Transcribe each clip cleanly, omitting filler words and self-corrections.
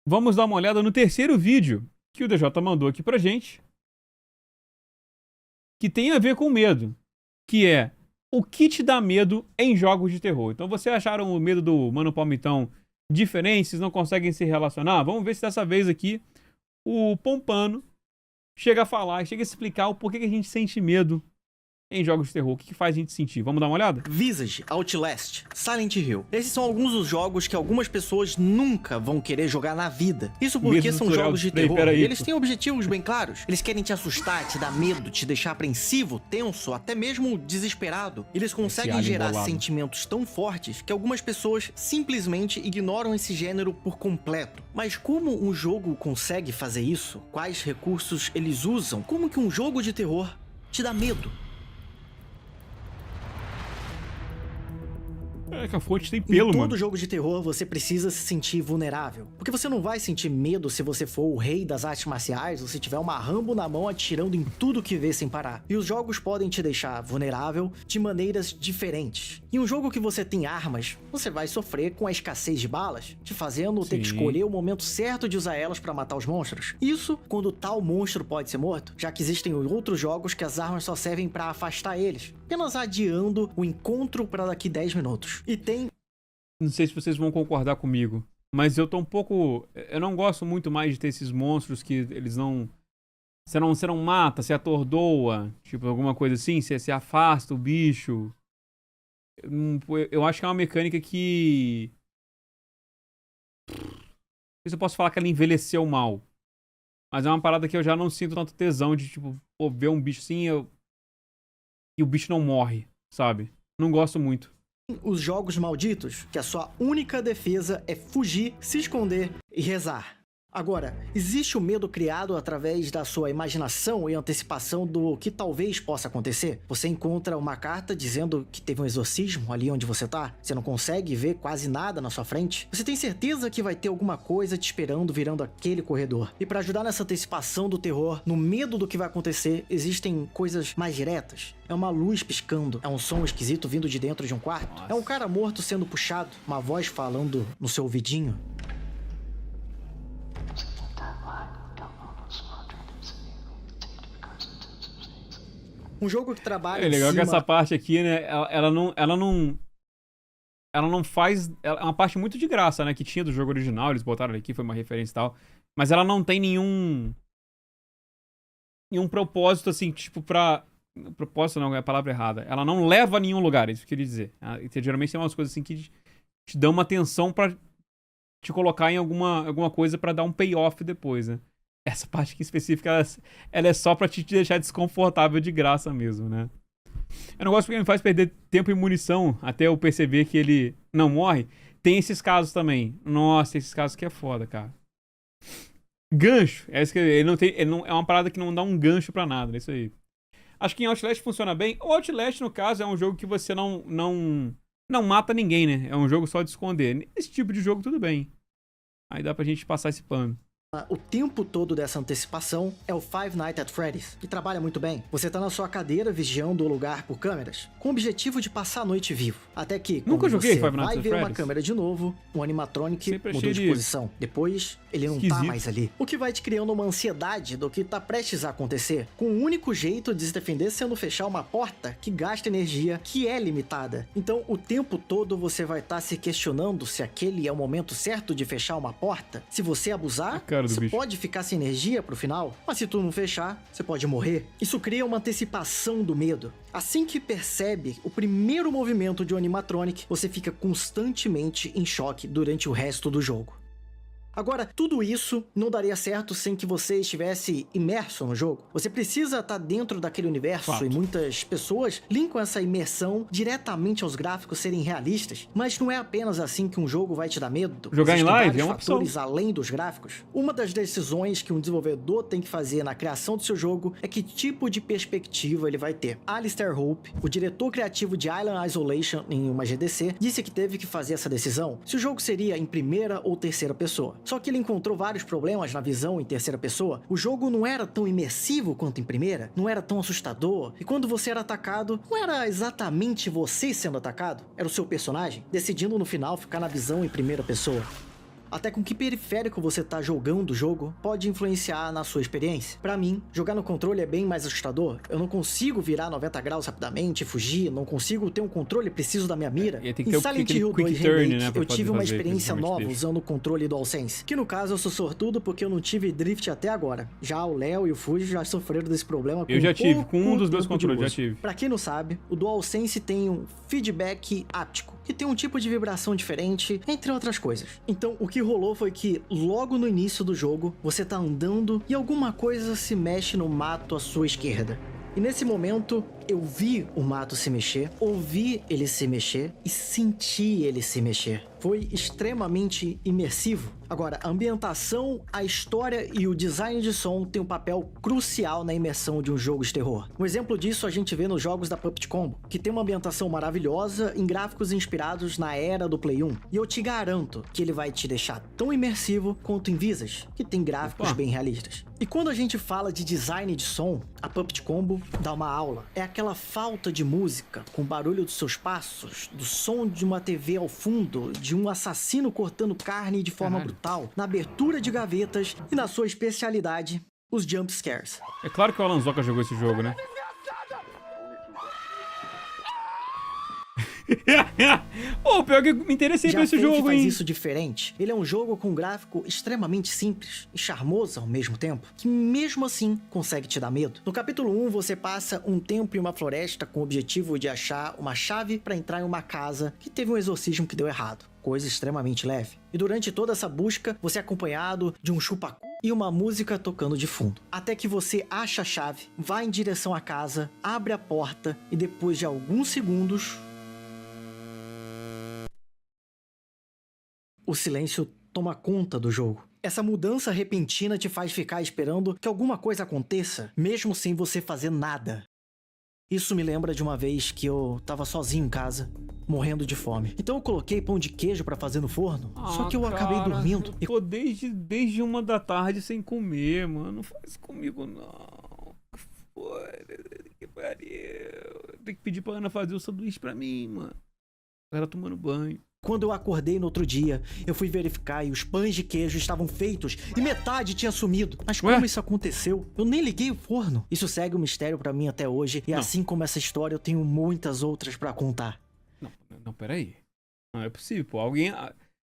vamos dar uma olhada no terceiro vídeo que o DJ mandou aqui pra gente, que tem a ver com medo, que é o que te dá medo em jogos de terror. Então, vocês acharam o medo do Mano Palmitão diferente? Vocês não conseguem se relacionar? Vamos ver se dessa vez aqui o Pompano chega a falar, chega a explicar o porquê que a gente sente medo em jogos de terror. O que faz a gente sentir? Vamos dar uma olhada? Visage, Outlast, Silent Hill. Esses são alguns dos jogos que algumas pessoas nunca vão querer jogar na vida. Isso porque Mesmo são tutorial jogos de de play, terror peraí, e eles pô. têm objetivos bem claros. Eles querem te assustar, te dar medo, te deixar apreensivo, tenso, até mesmo desesperado. Eles conseguem alien gerar bolado. sentimentos tão fortes que algumas pessoas simplesmente ignoram esse gênero por completo. Mas como um jogo consegue fazer isso? Quais recursos eles usam? Como que um jogo de terror te dá medo? É que a fonte tem pelo, Em todo mano. jogo de terror, você precisa se sentir vulnerável. Porque você não vai sentir medo se você for o rei das artes marciais ou se tiver uma Rambo na mão atirando em tudo que vê sem parar. E os jogos podem te deixar vulnerável de maneiras diferentes. Em um jogo que você tem armas, você vai sofrer com a escassez de balas, te fazendo ter que Sim. escolher o momento certo de usar elas para matar os monstros. Isso quando tal monstro pode ser morto, já que existem outros jogos que as armas só servem para afastar eles, apenas adiando o encontro para daqui 10 minutos. E tem... Não sei se vocês vão concordar comigo, mas eu tô um pouco... Eu não gosto muito mais de ter esses monstros que eles não... Você não mata, você atordoa, tipo, alguma coisa assim, você afasta o bicho. Eu acho que é uma mecânica que... Não sei se eu posso falar que ela envelheceu mal. Mas é uma parada que eu já não sinto tanto tesão de, tipo, pô, ver um bicho assim e o bicho não morre, sabe? Não gosto muito. os jogos malditos, que a sua única defesa é fugir, se esconder e rezar. Agora, existe o medo criado através da sua imaginação e antecipação do que talvez possa acontecer? Você encontra uma carta dizendo que teve um exorcismo ali onde você tá? Você não consegue ver quase nada na sua frente? Você tem certeza que vai ter alguma coisa te esperando virando aquele corredor? E para ajudar nessa antecipação do terror, no medo do que vai acontecer, existem coisas mais diretas. É uma luz piscando, é um som esquisito vindo de dentro de um quarto, Nossa. é um cara morto sendo puxado, uma voz falando no seu ouvidinho. Um jogo que trabalha É legal em que cima... essa parte aqui, né, ela não faz... É uma parte muito de graça, né, que tinha do jogo original, eles botaram aqui, foi uma referência e tal, mas ela não tem nenhum propósito, assim, tipo, pra... Propósito não, é a palavra errada. Ela não leva a nenhum lugar, é isso que eu queria dizer. Geralmente tem umas coisas assim que te dão uma atenção pra te colocar em alguma coisa pra dar um payoff depois, né? Essa parte aqui específica, ela é só pra te deixar desconfortável de graça mesmo, né? Eu não gosto porque me faz perder tempo e munição até eu perceber que ele não morre. Tem esses casos também. Nossa, esses casos que é foda, cara. Gancho. Ele não, é uma parada que não dá um gancho pra nada, é isso aí. Acho que em Outlast funciona bem. O Outlast, no caso, é um jogo que você não mata ninguém, né? É um jogo só de esconder. Esse tipo de jogo, tudo bem. Aí dá pra gente passar esse pano. O tempo todo dessa antecipação é o Five Nights at Freddy's, que trabalha muito bem. Você tá na sua cadeira vigiando o lugar por câmeras, com o objetivo de passar a noite vivo. Até que, Nunca quando joguei você Five Nights vai at ver uma Freddy's. câmera de novo, o animatronic Sempre mudou achei de ele posição. Depois, ele não tá esquisito. mais ali. O que vai te criando uma ansiedade do que tá prestes a acontecer, com o único jeito de se defender sendo fechar uma porta que gasta energia, que é limitada. Então, o tempo todo você vai estar se questionando se aquele é o momento certo de fechar uma porta. Se você abusar, A cara do você bicho. pode ficar sem energia pro final, mas se tu não fechar, você pode morrer. Isso cria uma antecipação do medo. Assim que percebe o primeiro movimento de um animatronic, você fica constantemente em choque durante o resto do jogo. Agora, tudo isso não daria certo sem que você estivesse imerso no jogo. Você precisa estar dentro daquele universo Fato. e muitas pessoas linkam essa imersão diretamente aos gráficos serem realistas. Mas não é apenas assim que um jogo vai te dar medo. Jogar em Existem live vários é uma opção. fatores além dos gráficos. Uma das decisões que um desenvolvedor tem que fazer na criação do seu jogo é que tipo de perspectiva ele vai ter. Alistair Hope, o diretor criativo de Island Isolation em uma GDC, disse que teve que fazer essa decisão se o jogo seria em primeira ou terceira pessoa. Só que ele encontrou vários problemas na visão em terceira pessoa. O jogo não era tão imersivo quanto em primeira, não era tão assustador, e quando você era atacado, não era exatamente você sendo atacado, era o seu personagem, decidindo no final ficar na visão em primeira pessoa. até com que periférico você tá jogando o jogo, pode influenciar na sua experiência. Pra mim, jogar no controle é bem mais assustador. Eu não consigo virar 90 graus rapidamente e fugir, não consigo ter um controle preciso da minha mira. E tem que Em ter Silent aquele Hill quick 2 turn, Remake, né, pra eu tive uma fazer, experiência principalmente nova deixa. usando o controle DualSense, que no caso eu sou sortudo porque eu não tive drift até agora. Já o Léo e o Fuji já sofreram desse problema com Eu já tive, com um pouco dos meus tempo de controles, já uso. tive. Pra quem não sabe, o DualSense tem um feedback áptico, que tem um tipo de vibração diferente, entre outras coisas. Então, o que rolou foi que, logo no início do jogo, você tá andando e alguma coisa se mexe no mato à sua esquerda. E nesse momento, eu vi o mato se mexer, ouvi ele se mexer e senti ele se mexer. Foi extremamente imersivo. Agora, a ambientação, a história e o design de som têm um papel crucial na imersão de um jogo de terror. Um exemplo disso a gente vê nos jogos da Puppet Combo, que tem uma ambientação maravilhosa em gráficos inspirados na era do Play 1. E eu te garanto que ele vai te deixar tão imersivo quanto em Visage, que tem gráficos bem realistas. E quando a gente fala de design de som, a Puppet Combo dá uma aula. É aquela falta de música, com o barulho dos seus passos, do som de uma TV ao fundo, de um assassino cortando carne de forma brutal, na abertura de gavetas e na sua especialidade, os jump scares. É claro que o Alan Zoka jogou esse jogo, né? Pô, pior que me interessei por esse jogo, faz hein? isso diferente. Ele é um jogo com um gráfico extremamente simples e charmoso ao mesmo tempo, que mesmo assim consegue te dar medo. No capítulo 1, você passa um tempo em uma floresta com o objetivo de achar uma chave para entrar em uma casa que teve um exorcismo que deu errado. Coisa extremamente leve. E durante toda essa busca, você é acompanhado de um chupacu e uma música tocando de fundo. Até que você acha a chave, vai em direção à casa, abre a porta e depois de alguns segundos, o silêncio toma conta do jogo. Essa mudança repentina te faz ficar esperando que alguma coisa aconteça, mesmo sem você fazer nada. Isso me lembra de uma vez que eu tava sozinho em casa, morrendo de fome. Então eu coloquei pão de queijo pra fazer no forno, só que eu acabei dormindo. Eu tô desde 1 da tarde sem comer, mano. Não faz comigo, não. Que pariu. Tem que pedir pra Ana fazer o sanduíche pra mim, mano. Ela tomando banho. Quando eu acordei no outro dia, eu fui verificar e os pães de queijo estavam feitos e metade tinha sumido. Mas como isso aconteceu? Eu nem liguei o forno. Isso segue um mistério pra mim até hoje e assim como essa história eu tenho muitas outras pra contar. Não, peraí. Não é possível, pô. Alguém...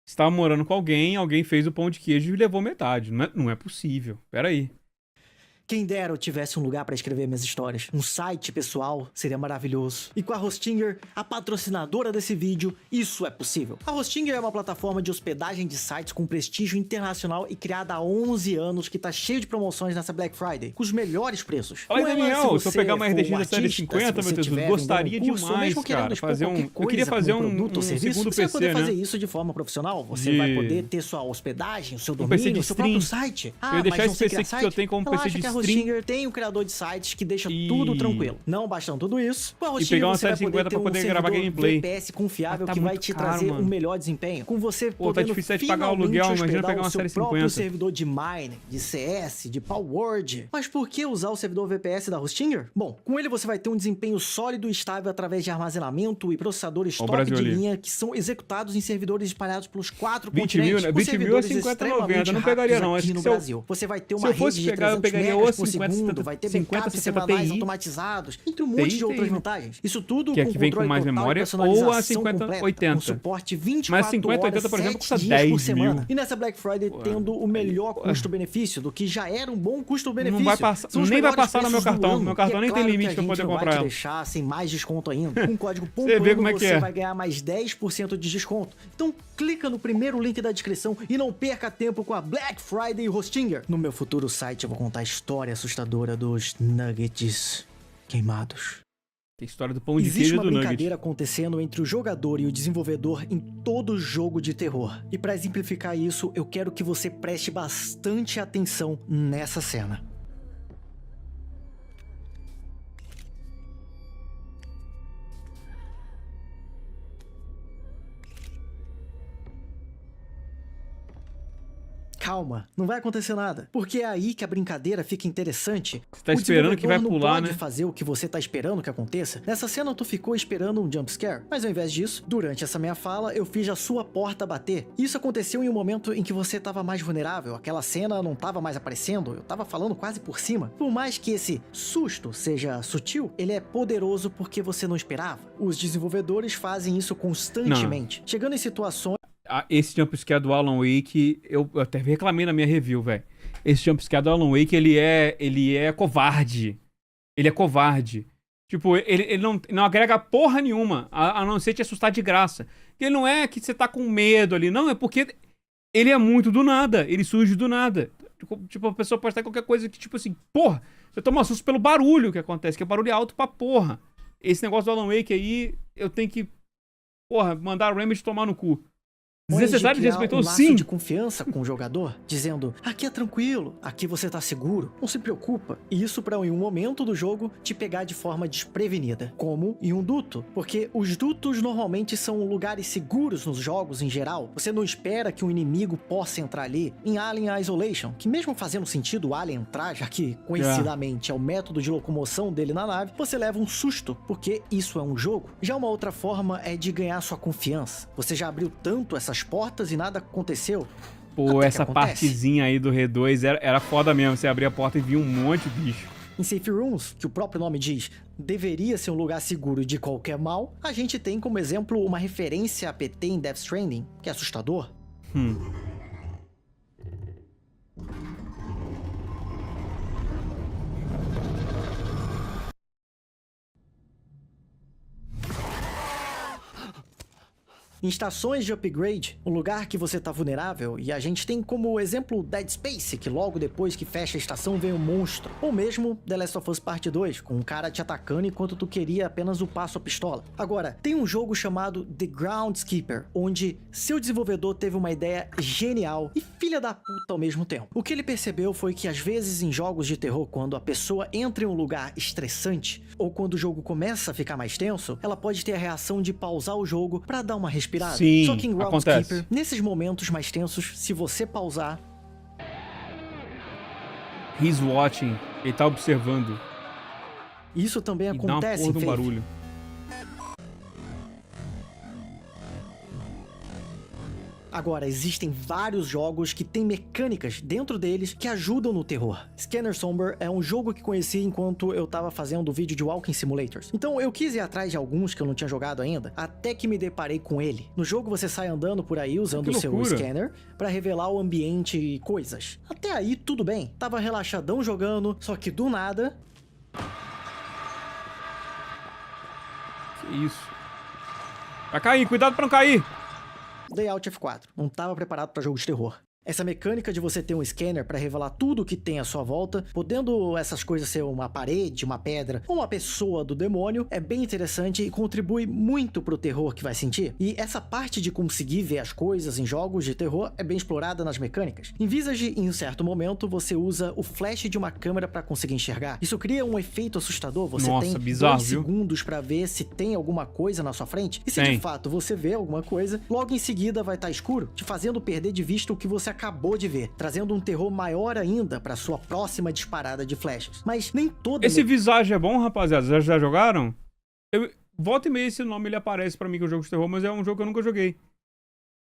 Você tava morando com alguém fez o pão de queijo e levou metade. Não é possível. Peraí. Quem dera eu tivesse um lugar para escrever minhas histórias. Um site pessoal seria maravilhoso. E com a Hostinger, a patrocinadora desse vídeo, isso é possível. A Hostinger é uma plataforma de hospedagem de sites com prestígio internacional e criada há 11 anos que tá cheio de promoções nessa Black Friday, com os melhores preços. Fala aí, Daniel, se eu pegar uma RDX da série 50, meu Deus, eu gostaria demais, cara, fazer um... Eu queria fazer um segundo você PC, vai poder fazer né? isso de forma profissional. Você vai poder ter sua hospedagem, o seu domínio, o seu próprio site. Eu ia deixar esse PC que eu tenho como PC de stream. A Hostinger tem um criador de sites que deixa tudo tranquilo. Não bastando tudo isso, com a Hostinger pegar uma você vai série 50 poder ter pra poder um gravar servidor gameplay. VPS confiável Tá que vai muito te caro, trazer mano. um melhor desempenho. Com você Pô, tá podendo difícil de pagar o finalmente aluguel, imagina hospedar pegar uma o seu série próprio 50. servidor de mining, de CS, de Palworld. Mas por que usar o servidor VPS da Hostinger? Bom, com ele você vai ter um desempenho sólido e estável através de armazenamento e processadores top Brasil de ali. linha que são executados em servidores espalhados pelos 4 20 mil, continentes. né? com 20 mil é servidores 50, extremamente 90, não pegaria, rápidos não. aqui Acho que no se eu- Brasil. Você vai ter se uma eu fosse rede de pegar, eu 300 pegaria megas ou por 50, segundo, vai ter 50, backups 70 semanais Ti. automatizados, entre um monte de outras Ti. vantagens. Isso tudo Que é com que vem com controle mais total e memória, personalização ou a 5080. completa, com suporte 24 Mas 5080, por exemplo, horas, custa 7 dias 10 por semana. mil. E nessa Black Friday tendo o melhor custo-benefício, do que já era um bom custo-benefício. Não vai passar- São os nem vai melhores passar no meu preços do cartão. ano. Meu cartão E é nem tem claro limite que pra a poder gente não comprar vai te ela. deixar sem mais desconto ainda. Com o código Você vê como é que você é. vai ganhar mais 10% de desconto. Então clica no primeiro link da descrição e não perca tempo com a Black Friday Hostinger. No meu futuro site eu vou contar a história assustadora dos nuggets queimados. Tem a história do pão de Existe queijo e uma do brincadeira nugget. acontecendo entre o jogador e o desenvolvedor em todo jogo de terror. E para exemplificar isso, eu quero que você preste bastante atenção nessa cena. calma, não vai acontecer nada. Porque é aí que a brincadeira fica interessante. Você tá esperando que vai pular, não né? pode fazer o que você tá esperando que aconteça. Nessa cena tu ficou esperando um jumpscare, mas ao invés disso, durante essa minha fala, eu fiz a sua porta bater. Isso aconteceu em um momento em que você tava mais vulnerável, aquela cena não tava mais aparecendo, eu tava falando quase por cima. Por mais que esse susto seja sutil, ele é poderoso porque você não esperava. Os desenvolvedores fazem isso constantemente, chegando em situações... Esse jumpscare do Alan Wake, eu até reclamei na minha review, velho. Esse jumpscare do Alan Wake, ele é covarde. Ele é covarde. Tipo, ele não agrega porra nenhuma, a não ser te assustar de graça. Ele não é que você tá com medo ali, não, é porque ele é muito do nada, ele surge do nada. Tipo, a pessoa pode estar qualquer coisa que, tipo assim, porra, você toma um susto pelo barulho que acontece, que é barulho alto pra porra. Esse negócio do Alan Wake aí, eu tenho que, porra, mandar a Remedy tomar no cu. Desnecessário, desrespeitoso, sim. laço de confiança com o jogador, dizendo, aqui é tranquilo, aqui você tá seguro, não se preocupa. E isso pra em um momento do jogo te pegar de forma desprevenida, como em um duto, porque os dutos normalmente são lugares seguros nos jogos em geral. Você não espera que um inimigo possa entrar ali. Em Alien Isolation, que mesmo fazendo sentido o Alien entrar, já que conhecidamente é o método de locomoção dele na nave, você leva um susto, porque isso é um jogo. Já uma outra forma é de ganhar sua confiança. Você já abriu tanto essas portas e nada aconteceu. Pô, essa partezinha aí do R2 era foda mesmo. Você abria a porta e via um monte de bicho. Em Safe Rooms, que o próprio nome diz, deveria ser um lugar seguro de qualquer mal, a gente tem como exemplo uma referência a PT em Death Stranding, que é assustador. Em estações de upgrade, um lugar que você tá vulnerável, e a gente tem como exemplo Dead Space, que logo depois que fecha a estação vem um monstro. Ou mesmo The Last of Us Part 2, com um cara te atacando enquanto tu queria apenas upar sua pistola. Agora, tem um jogo chamado The Groundskeeper, onde seu desenvolvedor teve uma ideia genial e filha da puta ao mesmo tempo. O que ele percebeu foi que às vezes em jogos de terror, quando a pessoa entra em um lugar estressante, ou quando o jogo começa a ficar mais tenso, ela pode ter a reação de pausar o jogo pra dar uma respirada. Sim, só que em acontece. Groundskeeper, nesses momentos mais tensos, se você pausar... He's watching. Ele tá observando. Isso também acontece em em Faith. Barulho. Agora, existem vários jogos que têm mecânicas dentro deles que ajudam no terror. Scanner Somber é um jogo que conheci enquanto eu tava fazendo o vídeo de Walking Simulators. Então eu quis ir atrás de alguns que eu não tinha jogado ainda, até que me deparei com ele. No jogo você sai andando por aí usando o seu scanner pra revelar o ambiente e coisas. Até aí tudo bem, tava relaxadão jogando, só que do nada... Que isso? Vai cair, cuidado pra não cair! Dei Alt F4, não estava preparado para jogo de terror. Essa mecânica de você ter um scanner para revelar tudo o que tem à sua volta, podendo essas coisas ser uma parede, uma pedra ou uma pessoa do demônio, é bem interessante e contribui muito pro terror que vai sentir. E essa parte de conseguir ver as coisas em jogos de terror é bem explorada nas mecânicas. Em Visage, em um certo momento, você usa o flash de uma câmera para conseguir enxergar. Isso cria um efeito assustador. Você tem bizarro, 2 segundos para ver se tem alguma coisa na sua frente. E se de fato você vê alguma coisa, logo em seguida vai estar escuro, te fazendo perder de vista o que você acabou de ver, trazendo um terror maior ainda para sua próxima disparada de flashes. Mas nem toda... Esse Visage é bom, rapaziada? Já jogaram? Volta e meia esse nome ele aparece pra mim que é um jogo de terror, mas é um jogo que eu nunca joguei.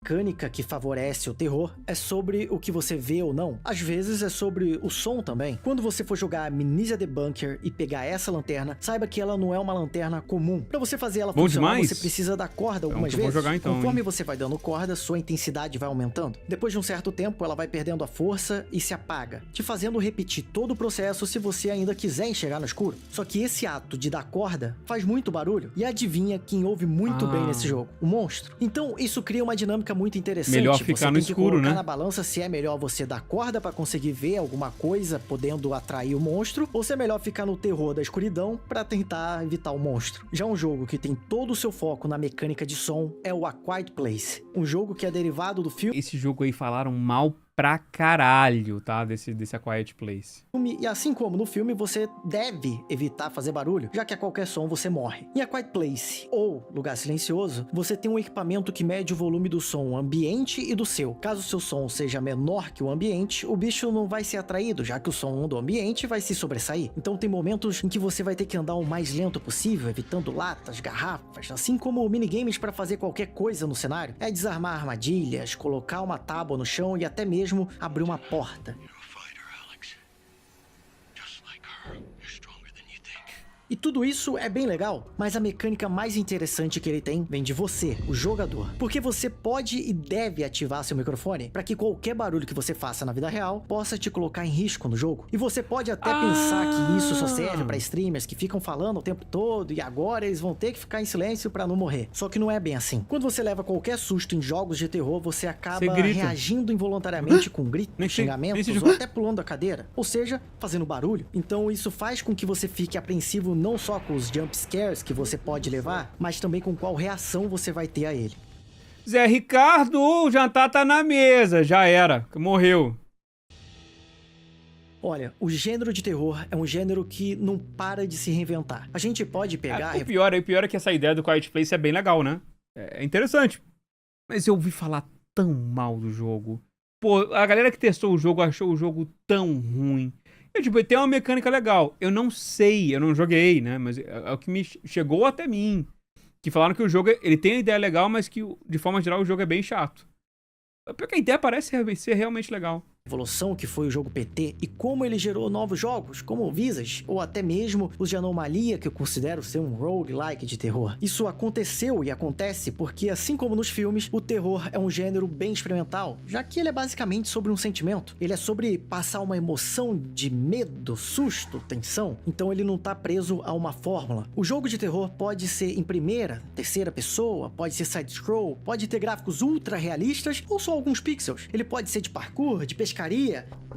Mecânica que favorece o terror é sobre o que você vê ou não. Às vezes é sobre o som também. Quando você for jogar Amnesia The Bunker e pegar essa lanterna, saiba que ela não é uma lanterna comum. Pra você fazer ela funcionar, você precisa dar corda algumas vezes. Vou jogar, então, conforme você vai dando corda, sua intensidade vai aumentando. Depois de um certo tempo, ela vai perdendo a força e se apaga, te fazendo repetir todo o processo se você ainda quiser enxergar no escuro. Só que esse ato de dar corda faz muito barulho. E adivinha quem ouve muito bem nesse jogo? O monstro. Então isso cria uma dinâmica muito interessante. Melhor ficar no escuro, né? Na balança se é melhor você dar corda pra conseguir ver alguma coisa, podendo atrair o monstro, ou se é melhor ficar no terror da escuridão pra tentar evitar o monstro. Já um jogo que tem todo o seu foco na mecânica de som é o A Quiet Place, um jogo que é derivado do filme... Esse jogo aí falaram mal pra caralho, tá? Desse A Quiet Place. E assim como no filme, você deve evitar fazer barulho, já que a qualquer som você morre. Em A Quiet Place, ou Lugar Silencioso, você tem um equipamento que mede o volume do som ambiente e do seu. Caso o seu som seja menor que o ambiente, o bicho não vai ser atraído, já que o som do ambiente vai se sobressair. Então tem momentos em que você vai ter que andar o mais lento possível, evitando latas, garrafas, assim como minigames para fazer qualquer coisa no cenário. É desarmar armadilhas, colocar uma tábua no chão e até mesmo abrir uma porta. E tudo isso é bem legal, mas a mecânica mais interessante que ele tem vem de você, o jogador. Porque você pode e deve ativar seu microfone para que qualquer barulho que você faça na vida real possa te colocar em risco no jogo. E você pode até pensar que isso só serve para streamers que ficam falando o tempo todo e agora eles vão ter que ficar em silêncio para não morrer. Só que não é bem assim. Quando você leva qualquer susto em jogos de terror, você acaba reagindo involuntariamente com gritos, xingamentos ou até pulando a cadeira. Ou seja, fazendo barulho. Então isso faz com que você fique apreensivo não só com os jump scares que você pode levar, mas também com qual reação você vai ter a ele. Zé Ricardo, o jantar tá na mesa, já era, morreu. Olha, o gênero de terror é um gênero que não para de se reinventar. A gente pode pegar... O pior é que essa ideia do Quiet Place é bem legal, né? É interessante. Mas eu ouvi falar tão mal do jogo. Pô, a galera que testou o jogo achou o jogo tão ruim. Tem uma mecânica legal. Eu não sei, eu não joguei, né? Mas é o que me chegou até mim. Que falaram que o jogo, ele tem a ideia legal, mas que, de forma geral, o jogo é bem chato. Porque a ideia parece ser realmente legal. Evolução que foi o jogo PT e como ele gerou novos jogos, como o Visage, ou até mesmo os de Anomalia, que eu considero ser um roguelike de terror. Isso aconteceu e acontece porque, assim como nos filmes, o terror é um gênero bem experimental, já que ele é basicamente sobre um sentimento. Ele é sobre passar uma emoção de medo, susto, tensão, então ele não tá preso a uma fórmula. O jogo de terror pode ser em primeira, terceira pessoa, pode ser side-scroll, pode ter gráficos ultra realistas ou só alguns pixels. Ele pode ser de parkour, de pescaria.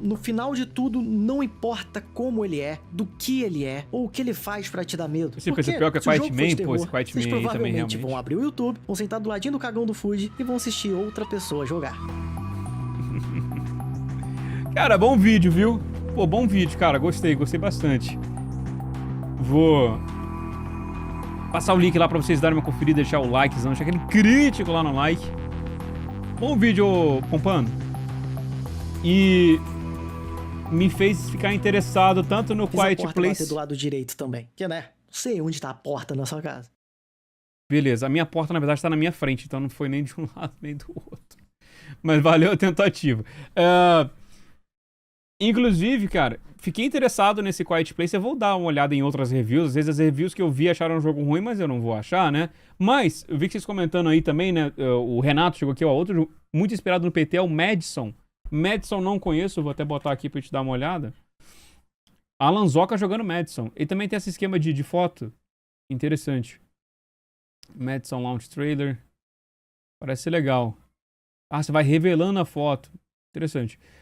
No final de tudo, não importa como ele é, do que ele é, ou o que ele faz pra te dar medo. Você pensa pior que a Quiet Man? Pô, esse Quiet vocês Man aí também provavelmente realmente. vão abrir o YouTube, vão sentar do ladinho do cagão do Fuji e vão assistir outra pessoa jogar. Cara, bom vídeo, viu? Pô, bom vídeo, cara. Gostei bastante. Vou passar o link lá pra vocês darem uma conferida, deixar o likezão, deixar aquele crítico lá no like. Bom vídeo, Pompano. E me fez ficar interessado tanto no Quiet Place... Bater do lado direito também, que né? Não sei onde tá a porta na sua casa. Beleza, a minha porta na verdade tá na minha frente, então não foi nem de um lado nem do outro. Mas valeu a tentativa. Inclusive, cara, fiquei interessado nesse Quiet Place. Eu vou dar uma olhada em outras reviews. Às vezes as reviews que eu vi acharam um jogo ruim, mas eu não vou achar, né? Mas eu vi que vocês comentando aí também, né? O Renato chegou aqui, ó. Outro muito inspirado no PT é o Madison. Madison não conheço, vou até botar aqui pra te dar uma olhada. Alan Zoka jogando Madison. Ele também tem esse esquema de foto. Interessante. Madison Launch Trailer. Parece ser legal. Ah, você vai revelando a foto. Interessante.